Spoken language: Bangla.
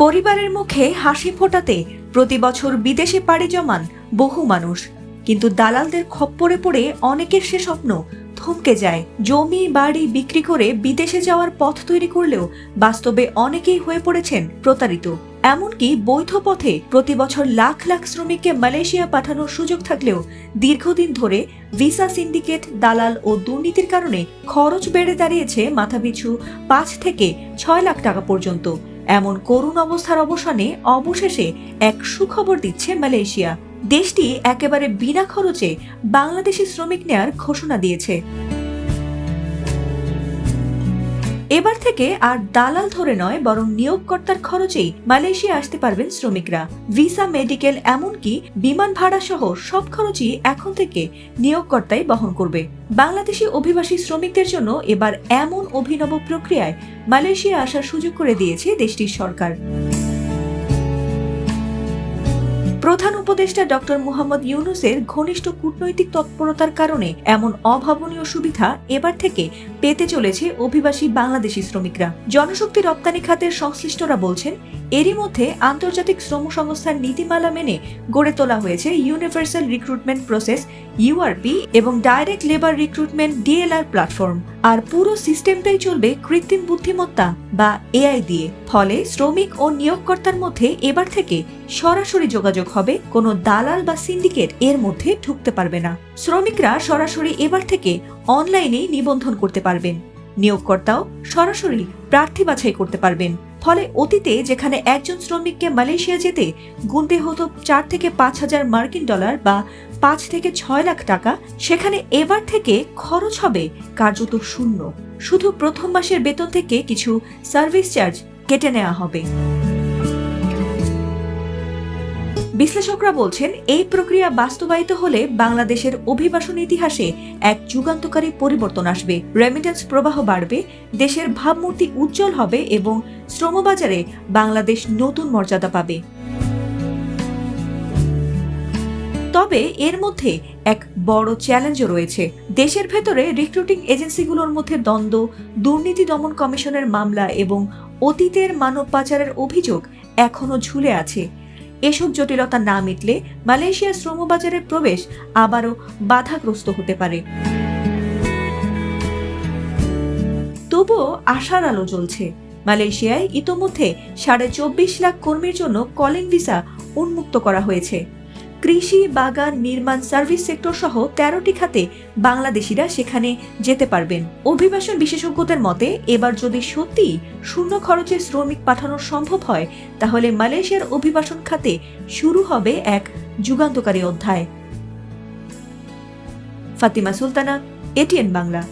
পরিবারের মুখে হাসি ফোটাতে প্রতি বছর বিদেশে পাড়ি জমান বহু মানুষ, কিন্তু দালালদের খপ্পরে পড়ে অনেকের সে স্বপ্ন থমকে যায়। জমি বাড়ি বিক্রি করে বিদেশে যাওয়ার পথ তৈরি করলেও বাস্তবে অনেকেই হয়ে পড়েছেন প্রতারিত। এমনকি বৈধ পথে প্রতি বছর লাখ লাখ শ্রমিককে মালয়েশিয়া পাঠানোর সুযোগ থাকলেও দীর্ঘদিন ধরে ভিসা সিন্ডিকেট, দালাল ও দুর্নীতির কারণে খরচ বেড়ে দাঁড়িয়েছে মাথাপিছু 5 থেকে 6 লাখ টাকা পর্যন্ত। এমন করুণ অবস্থার অবসানে অবশেষে এক সুখবর দিচ্ছে মালয়েশিয়া। দেশটি একেবারে বিনা খরচে বাংলাদেশি শ্রমিক নেয়ার ঘোষণা দিয়েছে। এবার থেকে আর দালাল ধরে নয়, বরং নিয়োগকর্তার খরচেই মালয়েশিয়া আসতে পারবেন শ্রমিকরা। ভিসা, মেডিকেল, এমনকি বিমান ভাড়া সহ সব খরচই এখন থেকে নিয়োগকর্তাই বহন করবে। বাংলাদেশি অভিবাসী শ্রমিকদের জন্য এবার এমন অভিনব প্রক্রিয়ায় মালয়েশিয়া আসার সুযোগ করে দিয়েছে দেশটির সরকার। প্রধান উপদেষ্টা ডক্টর মুহাম্মদ ইউনুসের ঘনিষ্ঠ কূটনৈতিক তৎপরতার কারণে এমন অভাবনীয় সুবিধা এবার থেকে পেতে চলেছে অভিবাসী বাংলাদেশি শ্রমিকরা। জনশক্তি রপ্তানি খাতের সংশ্লিষ্টরা বলছেন, এরই মধ্যে আন্তর্জাতিক শ্রম সংস্থার নীতিমালা মেনে গড়ে তোলা হয়েছে ইউনিভার্সাল রিক্রুটমেন্ট প্রসেস ইউআরপি এবং direct labour recruitment DLR platform. আর পুরো সিস্টেমটাই চলবে কৃত্রিম বুদ্ধিমত্তা বা এআই দিয়ে। ফলে শ্রমিক ও নিয়োগকর্তার মধ্যে এবার থেকে সরাসরি যোগাযোগ হবে, কোনো দালাল বা সিন্ডিকেট এর মধ্যে ঢুকতে পারবে না। শ্রমিকরা সরাসরি এবার থেকে অনলাইনেই নিবন্ধন করতে পারবেন, নিয়োগকর্তাও সরাসরি প্রার্থী বাছাই করতে পারবেন। ফলে অতীতে যেখানে একজন শ্রমিককে মালয়েশিয়া যেতে গুনতে হতো 4 থেকে 5 হাজার মার্কিন ডলার বা 5 থেকে 6 লাখ টাকা, সেখানে এবার থেকে খরচ হবে কার্যত শূন্য। শুধু প্রথম মাসের বেতন থেকে কিছু সার্ভিস চার্জ কেটে নেওয়া হবে। বিশ্লেষকরা বলছেন, এই প্রক্রিয়া বাস্তবায়িত হলে বাংলাদেশের অভিবাসন ইতিহাসে এক যুগান্তকারী পরিবর্তন আসবে। রেমিটেন্স প্রবাহ বাড়বে, দেশের ভাবমূর্তি উজ্জ্বল হবে এবং শ্রমবাজারে বাংলাদেশ নতুন মর্যাদা পাবে। তবে এর মধ্যে এক বড় চ্যালেঞ্জও রয়েছে। দেশের ভেতরে রিক্রুটিং এজেন্সিগুলোর মধ্যে দ্বন্দ্ব, দুর্নীতি দমন কমিশনের মামলা এবং অতীতের মানব পাচারের অভিযোগ এখনো ঝুলে আছে। এসব জটিলতা না মিটলে মালয়েশিয়ার শ্রমবাজারের প্রবেশ আবারও বাধাগ্রস্ত হতে পারে। তবুও আশার আলো জ্বলছে। মালয়েশিয়ায় ইতোমধ্যে 24.5 লাখ কর্মীর জন্য কলিং ভিসা উন্মুক্ত করা হয়েছে। কৃষি, বাগান, নির্মাণ, সার্ভিস সেক্টর সহ 13টি খাতে বাংলাদেশিরা সেখানে যেতে পারবেন। অভিবাসন বিশেষজ্ঞদের মতে, এবার যদি সত্যি শূন্য খরচে শ্রমিক পাঠানো সম্ভব হয়, তাহলে মালয়েশিয়ার অভিবাসন খাতে শুরু হবে এক যুগান্তকারী অধ্যায়। ফাতিমা সুলতানা, এটিএন বাংলা।